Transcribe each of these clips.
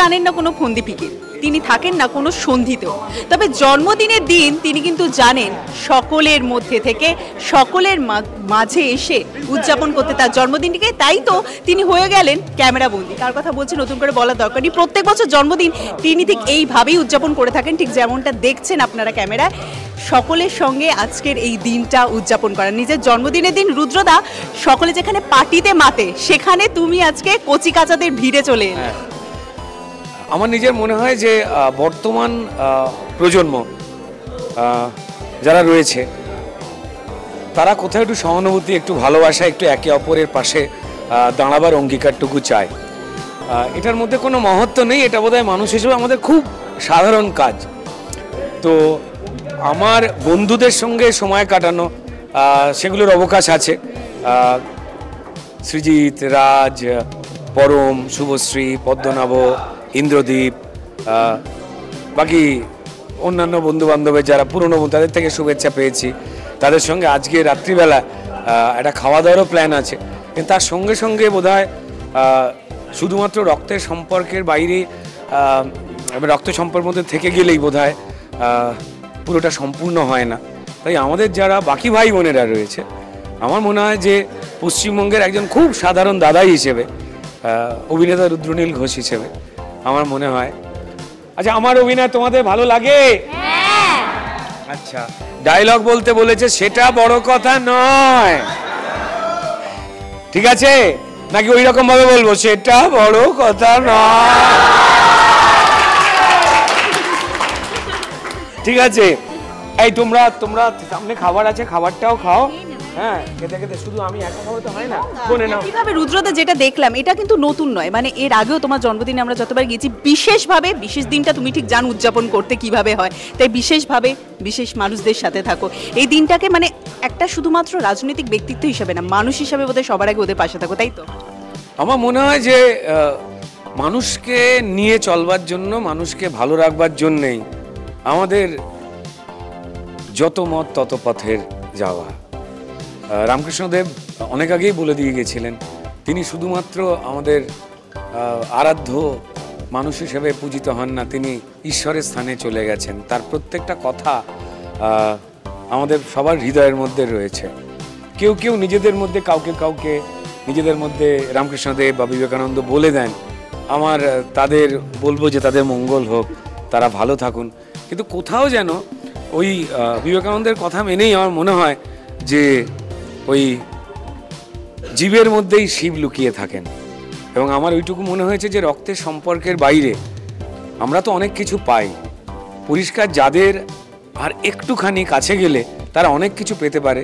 টানেন না কোনো ফন্দিপিকে, তিনি থাকেন না কোনো সন্ধিতেও। তবে জন্মদিনের দিন তিনি কিন্তু জানেন সকলের মধ্যে থেকে সকলের মাঝে এসে উদযাপন করতে তার জন্মদিনটিকে। তাই তো তিনি হয়ে গেলেন ক্যামেরা বন্দি। কার কথা বলছি নতুন করে বলার দরকার নেই। প্রত্যেক বছর জন্মদিন তিনি ঠিক এইভাবেই উদযাপন করে থাকেন, ঠিক যেমনটা দেখছেন আপনারা ক্যামেরায়। সকলের সঙ্গে আজকের এই দিনটা উদযাপন করা, নিজের জন্মদিনের দিন। রুদ্রদা, সকলে যেখানে পার্টিতে মাতে সেখানে তুমি আজকে কচিকাচাদের ভিড়ে চলে এলে। আমার নিজের মনে হয় যে বর্তমান প্রজন্ম যারা রয়েছে তারা কোথাও একটু সহানুভূতি, একটু ভালোবাসা, একটু একে অপরের পাশে দাঁড়াবার অঙ্গীকারটুকু চায়। এটার মধ্যে কোনো মহত্ব নেই, এটা বোধহয় মানুষ হিসেবে আমাদের খুব সাধারণ কাজ। তো আমার বন্ধুদের সঙ্গে সময় কাটানো, সেগুলোর অবকাশ আছে। সৃজিত, রাজ, পরম, শুভশ্রী, পদ্মনাভ, ইন্দ্রদীপ, বাকি অন্যান্য বন্ধুবান্ধবের যারা পুরনো বন্ধু, তাদের থেকে শুভেচ্ছা পেয়েছি। তাদের সঙ্গে আজকে রাত্রিবেলা একটা খাওয়া দাওয়ারও প্ল্যান আছে। কিন্তু তার সঙ্গে সঙ্গে বোধহয় শুধুমাত্র রক্তের সম্পর্কের বাইরে, রক্ত সম্পর্কের মধ্যে থেকে গেলেই বোধহয় পুরোটা সম্পূর্ণ হয় না। তাই আমাদের যারা বাকি ভাই বোনেরা রয়েছে, আমার মনে হয় যে পশ্চিমবঙ্গের একজন খুব সাধারণ দাদাই হিসেবে, অভিনেতা রুদ্রনীল ঘোষ হিসেবে আমার মনে হয়। আচ্ছা, আমার অভিনয় তোমাদের ভালো লাগে? আচ্ছা, ডায়লগ বলতে বলেছে সেটা বড় কথা নয়, ঠিক আছে? নাকি ওই রকম ভাবে বলবো সেটা বড় কথা নয়? ঠিক আছে। এই তোমরা সামনে খাবার আছে, খাবারটাও খাও। হ্যাঁ, খেতে খেতে শুধু আমি একা খাবো তো হয় না। বলে নাও। কিভাবে রুদ্রদা যেটা দেখলাম এটা কিন্তু নতুন নয়, মানে এর আগেও তোমার জন্মদিনে আমরা যতবার গিয়েছি বিশেষভাবে, বিশেষ দিনটা তুমি ঠিক জানো উদযাপন করতে কিভাবে হয়। তাই বিশেষভাবে বিশেষ মানুষদের সাথে থাকো। এই দিনটাকে মানে একটা শুধুমাত্র রাজনৈতিক ব্যক্তিত্ব হিসেবে না, মানুষ হিসেবে বোধহয় সবার আগে ওদের পাশে থাকো, তাই তো? আমার মনে হয় যে মানুষকে নিয়ে চলবার জন্য, মানুষকে ভালো রাখবার জন্যেই আমাদের যত মত তত পথের যাওয়া। রামকৃষ্ণদেব অনেক আগেই বলে দিয়ে গেছিলেন, তিনি শুধুমাত্র আমাদের আরাধ্য মানুষ হিসেবে পূজিত হন না, তিনি ঈশ্বরের স্থানে চলে গেছেন। তার প্রত্যেকটা কথা আমাদের সবার হৃদয়ের মধ্যে রয়েছে। কেউ কেউ নিজেদের মধ্যে কাউকে নিজেদের মধ্যে রামকৃষ্ণদেব বা বিবেকানন্দ বলে দেন। আমার তাদের বলবো যে তাদের মঙ্গল হোক, তারা ভালো থাকুন। কিন্তু কোথাও যেন ওই বিবেকানন্দের কথা মেনেই আমার মনে হয় যে ওই জীবের মধ্যেই শিব লুকিয়ে থাকেন। এবং আমার ওইটুকু মনে হয়েছে যে রক্তের সম্পর্কের বাইরে আমরা তো অনেক কিছু পাই, পরিষ্কার যাদের আর একটুখানি কাছে গেলে তারা অনেক কিছু পেতে পারে,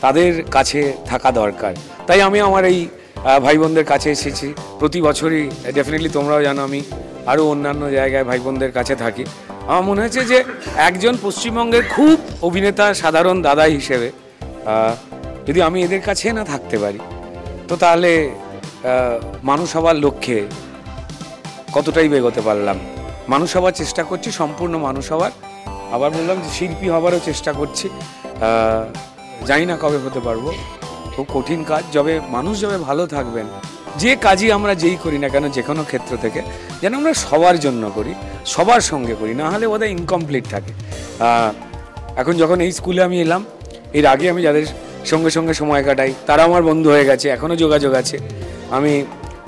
তাদের কাছে থাকা দরকার। তাই আমি আমার এই ভাই বোনদের কাছে এসেছি প্রতি বছরই। ডেফিনেটলি তোমরাও জানো আমি আরও অন্যান্য জায়গায় ভাই বোনদের কাছে থাকি। আমার মনে হয়েছে যে একজন পশ্চিমবঙ্গের খুব অভিনেতা, সাধারণ দাদা হিসেবে যদি আমি এদের কাছে না থাকতে পারি, তো তাহলে মানুষ হওয়ার লক্ষ্যে কতটাই বেগোতে পারলাম। মানুষ হওয়ার চেষ্টা করছি, সম্পূর্ণ মানুষ হওয়ার। আবার বললাম যে শিল্পী হবারও চেষ্টা করছি। জানি না কবে হতে পারবো, খুব কঠিন কাজ। মানুষ যবে ভালো থাকবেন, যে কাজই আমরা যেই করি না কেন, যে কোনো ক্ষেত্র থেকে, যেন আমরা সবার জন্য করি, সবার সঙ্গে করি, না হলে বোধহয় ইনকমপ্লিট থাকে। এখন যখন এই স্কুলে আমি এলাম, এর আগে আমি যাদের সঙ্গে সঙ্গে সময় কাটাই তারা আমার বন্ধু হয়ে গেছে, এখনও যোগাযোগ আছে।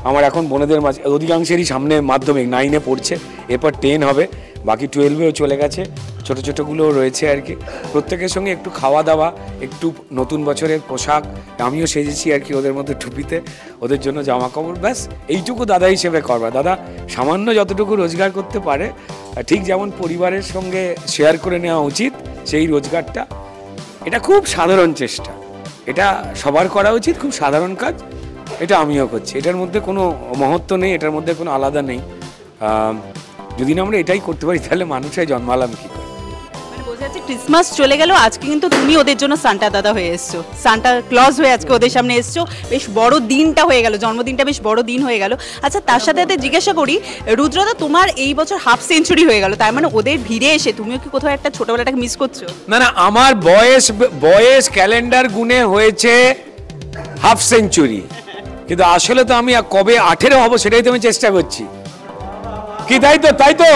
আমার এখন বোনেদের মাঝে অধিকাংশেরই সামনে মাধ্যমিক 9-এ পড়ছে, এরপর 10 হবে, বাকি 12-এও চলে গেছে, ছোটো ছোটোগুলোও রয়েছে আর কি। প্রত্যেকের সঙ্গে একটু খাওয়া দাওয়া, একটু নতুন বছরের পোশাক, আমিও সেজেছি আর কি ওদের মধ্যে টুপিতে, ওদের জন্য জামা কাপড়, ব্যাস এইটুকু দাদা হিসেবে করবা। দাদা সামান্য যতটুকু রোজগার করতে পারে, ঠিক যেমন পরিবারের সঙ্গে শেয়ার করে নেওয়া উচিত সেই রোজগারটা, এটা খুব সাধারণ চেষ্টা, এটা সবার করা উচিত, খুব সাধারণ কাজ, এটা আমিও করছি। এটার মধ্যে কোনো মহত্ব নেই, এটার মধ্যে কোনো আলাদা নেই। যদি না আমরা এটাই করতে পারি তাহলে মানুষের জন্মালাম কি করে। মানে বোঝা যাচ্ছে ক্রিসমাস চলে গেল, আজকে কিন্তু তুমি ওদের জন্য সান্টা দাদা হয়ে এসছো, সান্টা ক্লজ হয়ে আজকে ওদের সামনে এসছো। বেশ বড় দিনটা হয়ে গেল, জন্মদিনটা বেশ বড় দিন হয়ে গেল। আচ্ছা, তার সাথে সাথে জিজ্ঞাসা করি, রুদ্রদা তোমার এই বছর হাফ সেঞ্চুরি হয়ে গেল, তার মানে ওদের ভিড়ে এসে তুমিও কি কোথাও একটা ছোটবেলাটাকে মিস করছো? না না, আমার বয়স ক্যালেন্ডার গুনে হয়েছে হাফ সেঞ্চুরি, কিন্তু আসলে তো আমি কবে 18 হব সেটাই তো আমি চেষ্টা করছি। কি তাই তো, তাই তো,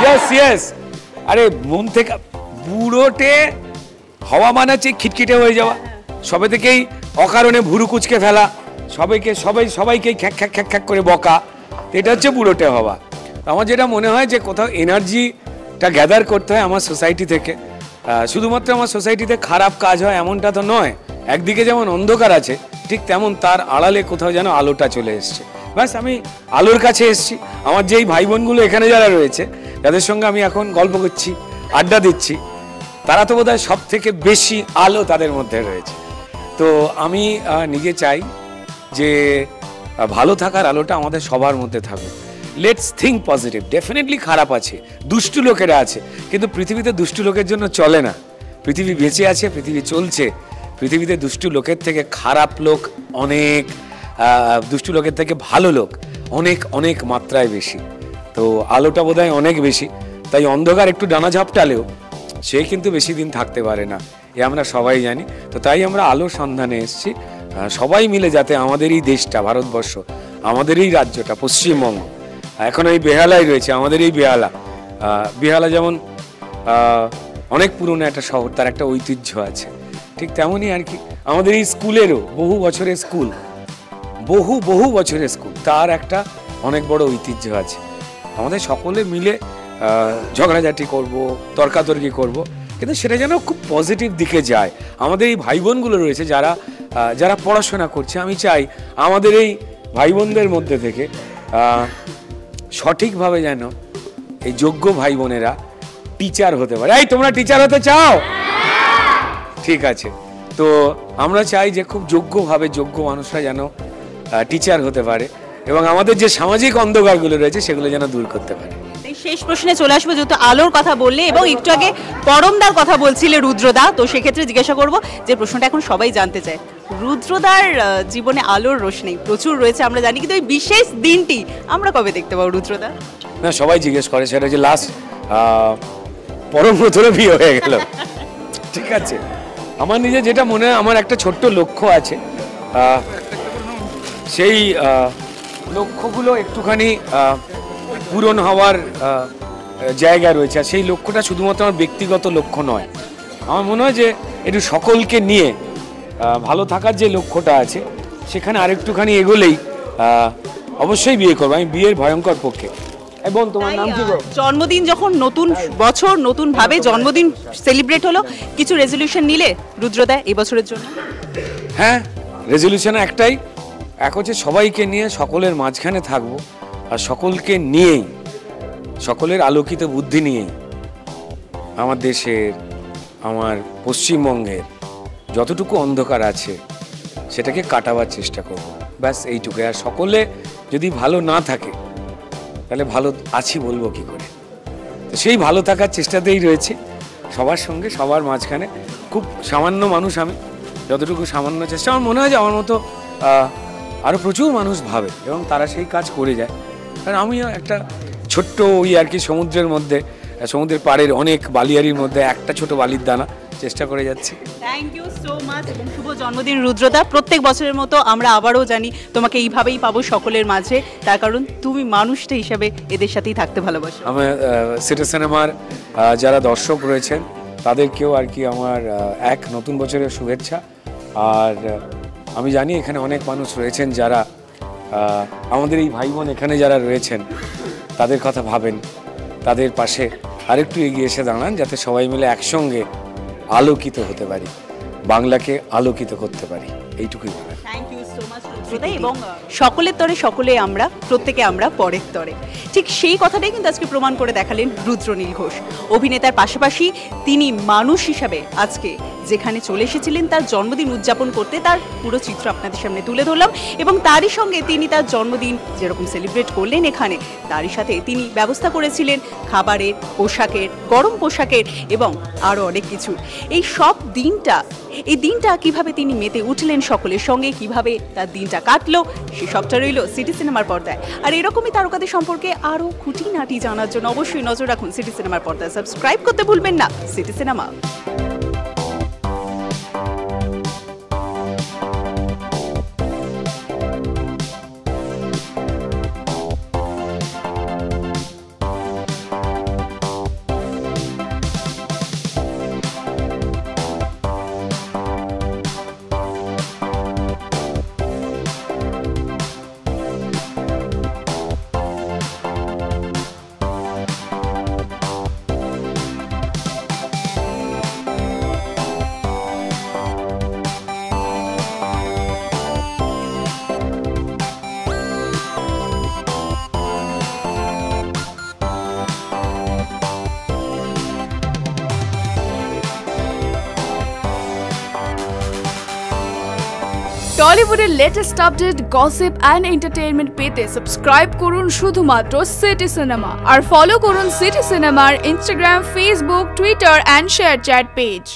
ইয়েস ইয়েস। আরে মন থেকে বুড়োটে হওয়া মানে হচ্ছে খিটখিটে হয়ে যাওয়া, সবে থেকেই অকারণে ভুরু কুচকে ফেলা, সবাইকে খ্যাক খ্যাক খ্যাক খ্যাক করে বকা, এটা হচ্ছে বুড়োটে হওয়া। আমার যেটা মনে হয় যে কোথাও এনার্জিটা গ্যাদার করতে হয় আমার সোসাইটি থেকে। শুধুমাত্র আমার সোসাইটিতে খারাপ কাজ হয় এমনটা তো নয়, একদিকে যেমন অন্ধকার আছে ঠিক তেমন তার আড়ালে কোথাও যেন আলোটা চলে এসছে। ব্যাস আমি আলোর কাছে এসছি। আমার যেই ভাই বোনগুলো এখানে যারা রয়েছে, যাদের সঙ্গে আমি এখন গল্প করছি, আড্ডা দিচ্ছি, তারা তো বোধহয় সব থেকে বেশি আলো তাদের মধ্যে রয়েছে। তো আমি নিজে চাই যে ভালো থাকার আলোটা আমাদের সবার মধ্যে থাকবে। Let's think positive. ডেফিনেটলি খারাপ আছে, দুষ্টু লোকেরা আছে, কিন্তু পৃথিবীতে দুষ্টু লোকের জন্য চলে না। পৃথিবী বেঁচে আছে, পৃথিবী চলছে। পৃথিবীতে দুষ্টু লোকের থেকে খারাপ লোক অনেক, দুষ্টু লোকের থেকে ভালো লোক অনেক অনেক মাত্রায় বেশি। তো আলোটা বোধহয় অনেক বেশি, তাই অন্ধকার একটু ডানা ঝাপটালেও সে কিন্তু বেশি দিন থাকতে পারে না, এ আমরা সবাই জানি। তো তাই আমরা আলোর সন্ধানে এসেছি, সবাই মিলে যাতে আমাদের এই দেশটা, ভারতবর্ষ, আমাদের এই রাজ্যটা, পশ্চিমবঙ্গ, এখন এই বেহালায় রয়েছে, আমাদের এই বেহালা যেমন অনেক পুরনো একটা শহর, তার একটা ঐতিহ্য আছে, ঠিক তেমনই আর কি আমাদের এই স্কুলেরও বহু বছরের স্কুল, তার একটা অনেক বড় ঐতিহ্য আছে। আমাদের সকলে মিলে ঝগড়াঝাটি করব, তর্কাতর্কি করব, কিন্তু সেটা যেন খুব পজিটিভ দিকে যায়। আমাদের এই ভাই বোনগুলো রয়েছে যারা পড়াশোনা করছে, আমি চাই আমাদের এই ভাই বোনদের মধ্যে থেকে সঠিকভাবে যেন এই যোগ্য ভাই বোনেরা টিচার হতে পারে। এই তোমরা টিচার হতে চাও? ঠিক আছে, তো আমরা চাই যে খুব যোগ্যভাবে যোগ্য মানুষরা যেন টিচার হতে পারে এবং আমাদের যে সামাজিক অন্ধকারগুলো রয়েছে সেগুলো যেন দূর করতে পারে। শেষ প্রশ্নে চলে আসবো, যেহেতু আলোর কথা বললে এবং একটু আগে পরমদার কথা বলছিলে রুদ্রদা, তো সেক্ষেত্রে জিজ্ঞাসা করব যে প্রশ্নটা এখন সবাই জানতে চায়, রুদ্রদার জীবনে আলোর রোশনি প্রচুর রয়েছে আমরা জানি, কিন্তু ওই বিশেষ দিনটি আমরা কবে দেখতে পাবো রুদ্রদা? না, সবাই জিজ্ঞেস করে, সেটা যে লাস্ট পরম ধরে বিয়ে হয়ে গেল। ঠিক আছে, আমার নিজে যেটা মনে হয়, আমার একটা ছোট্ট লক্ষ্য আছে, সেই লক্ষ্যগুলো একটুখানি পূরণ হওয়ার জায়গা রয়েছে। আর সেই লক্ষ্যটা শুধুমাত্র আমার ব্যক্তিগত লক্ষ্য নয়, আমার মনে হয় যে একটু সকলকে নিয়ে ভালো থাকার যে লক্ষ্যটা আছে সেখানে আরেকটুখানি এগোলেই অবশ্যই বিয়ে করবো। আমি বিয়ের ভয়ঙ্কর পক্ষে। এবং তোমার নাম কি? জন্মদিন যখন নতুন বছর, নতুন ভাবে জন্মদিন সেলিব্রেট হলো, কিছু রেজলিউশন নিলে রুদ্রদা এই বছরের জন্য? হ্যাঁ, রেজলিউশন একটাই, এক হচ্ছে সবাইকে নিয়ে সকলের মাঝখানে থাকবো, আর সকলকে নিয়েই, সকলের আলোকিত বুদ্ধি নিয়েই আমার দেশের, আমার পশ্চিমবঙ্গের যতটুকু অন্ধকার আছে সেটাকে কাটাবার চেষ্টা করব। ব্যাস এইটুকু। আর সকলে যদি ভালো না থাকে তাহলে ভালো আছি বলবো কি করে? তো সেই ভালো থাকার চেষ্টাতেই রয়েছে, সবার সঙ্গে, সবার মাঝখানে। খুব সামান্য মানুষ আমি, যতটুকু সামান্য চেষ্টা, আমার মনে হয় যে আমার মতো আরও প্রচুর মানুষ ভাবে এবং তারা সেই কাজ করে যায়। কারণ আমিও একটা ছোট্ট ওই আর কি সমুদ্রের মধ্যে, সমুদ্রের পাড়ের অনেক বালিয়ারির মধ্যে একটা ছোট বালির দানা, চেষ্টা করে যাচ্ছি। থ্যাংক ইউ সো মাচ এবং শুভ জন্মদিন রুদ্রদা। প্রত্যেক বছরের মতো আমরা আবারও জানি তোমাকে এইভাবেই পাবো সকলের মাঝে, তার কারণ তুমি মানুষটা হিসাবে এদের সাথেই থাকতে ভালোবাসো। আমার সিটি সিনেমার যারা দর্শক রয়েছেন তাদেরকেও আর কি আমার এক নতুন বছরের শুভেচ্ছা। আর আমি জানি এখানে অনেক মানুষ রয়েছেন যারা আমাদের এই ভাই বোন এখানে যারা রয়েছেন তাদের কথা ভাবেন, তাদের পাশে আরেকটু এগিয়ে এসে দাঁড়ান, যাতে সবাই মিলে একসঙ্গে আলোকিত হতে পারি, বাংলাকে আলোকিত করতে পারি, এইটুকুই বলার। থ্যাংক ইউ সো মাচ রুদ্রদা। এবং সকলের তরে সকলে আমরা, প্রত্যেকে আমরা পরের তরে, ঠিক সেই কথাটাই কিন্তু আজকে প্রমাণ করে দেখালেন রুদ্রনীল ঘোষ। অভিনেতার পাশাপাশি তিনি মানুষ হিসাবে আজকে যেখানে চলে এসেছিলেন তার জন্মদিন উদযাপন করতে, তার পুরো চিত্র আপনাদের সামনে তুলে ধরলাম। এবং তারই সঙ্গে তিনি তার জন্মদিন যেরকম সেলিব্রেট করলেন এখানে, তারই সাথে তিনি ব্যবস্থা করেছিলেন খাবারের, পোশাকের, গরম পোশাকের এবং আরও অনেক কিছু। এই সব এই দিনটা কিভাবে তিনি মেতে উঠলেন সকলের সঙ্গে, কিভাবে তার দিনটা কাটলো, সে সবটা রইল সিটি সিনেমার পর্দায়। আর এরকমই তারকাদের সম্পর্কে আরও খুঁটিনাটি জানার জন্য অবশ্যই নজর রাখুন সিটি সিনেমার পর্দায়। সাবস্ক্রাইব করতে ভুলবেন না সিটি সিনেমা। টলিউডের latest update, gossip and entertainment পেতে সাবস্ক্রাইব করুন শুধুমাত্র সিটি সিনেমা আর ফলো করুন সিটি সিনেমার Instagram, Facebook, Twitter and ShareChat page.